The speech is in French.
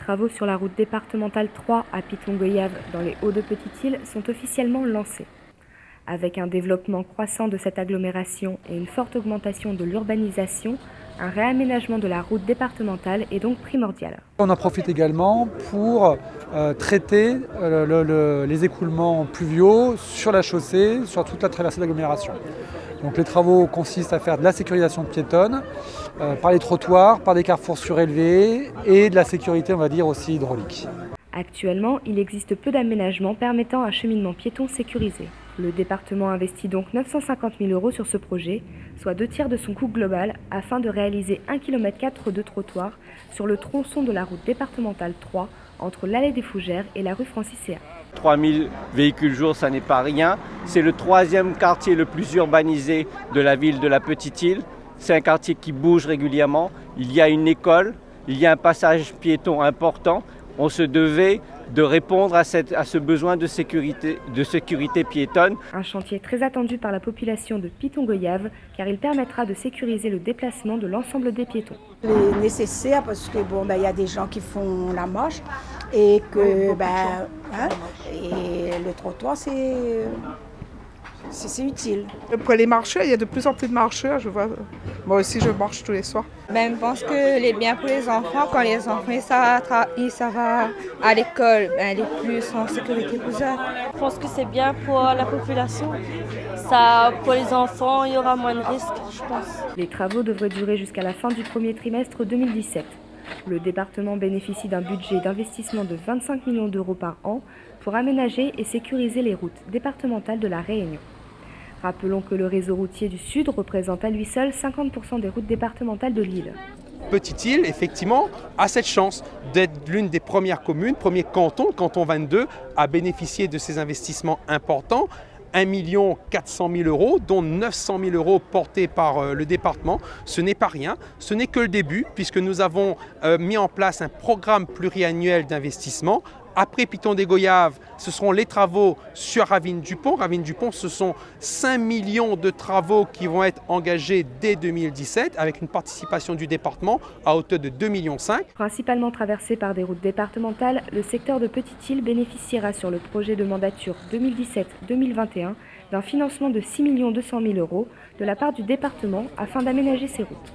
travaux sur la route départementale 3 à Piton-Goyave dans les Hauts-de-Petite-Île sont officiellement lancés. Avec un développement croissant de cette agglomération et une forte augmentation de l'urbanisation, un réaménagement de la route départementale est donc primordial. On en profite également pour traiter les écoulements pluviaux sur la chaussée, sur toute la traversée de l'agglomération. Donc les travaux consistent à faire de la sécurisation piétonne, par les trottoirs, par des carrefours surélevés et de la sécurité, on va dire, aussi hydraulique. Actuellement, il existe peu d'aménagements permettant un cheminement piéton sécurisé. Le département investit donc 950 000 € sur ce projet, soit 2/3 de son coût global, afin de réaliser 1,4 km de trottoir sur le tronçon de la route départementale 3 entre l'allée des Fougères et la rue Francis Céat. 3000 véhicules jour, ça n'est pas rien. C'est le 3e quartier le plus urbanisé de la ville de la Petite-Île. C'est un quartier qui bouge régulièrement. Il y a une école, il y a un passage piéton important. On se devait de répondre à ce besoin de sécurité piétonne. Un chantier très attendu par la population de Piton-Goyave, car il permettra de sécuriser le déplacement de l'ensemble des piétons. Il est nécessaire parce que y a des gens qui font la marche et que et le trottoir c'est utile. Pour les marcheurs, il y a de plus en plus de marcheurs. Je vois. Moi aussi, je marche tous les soirs. Je pense que c'est bien pour les enfants. Quand les enfants ils savent à l'école, elle est plus en sécurité pour ça. Je pense que c'est bien pour la population. Ça, pour les enfants, il y aura moins de risques, je pense. Les travaux devraient durer jusqu'à la fin du premier trimestre 2017. Le département bénéficie d'un budget d'investissement de 25 millions d'euros par an pour aménager et sécuriser les routes départementales de la Réunion. Rappelons que le réseau routier du Sud représente à lui seul 50% des routes départementales de l'île. Petite-Île, effectivement, a cette chance d'être l'une des premières communes, premier canton, le canton 22, à bénéficier de ces investissements importants. 1 400 000 €, dont 900 000 € portés par le département. Ce n'est pas rien, ce n'est que le début, puisque nous avons mis en place un programme pluriannuel d'investissement. Après Piton-des-Goyaves, ce seront les travaux sur Ravine-du-Pont. Ravine-du-Pont, ce sont 5 millions de travaux qui vont être engagés dès 2017, avec une participation du département à hauteur de 2,5 millions. Principalement traversé par des routes départementales, le secteur de Petite-Île bénéficiera sur le projet de mandature 2017-2021 d'un financement de 6 200 000 € de la part du département afin d'aménager ces routes.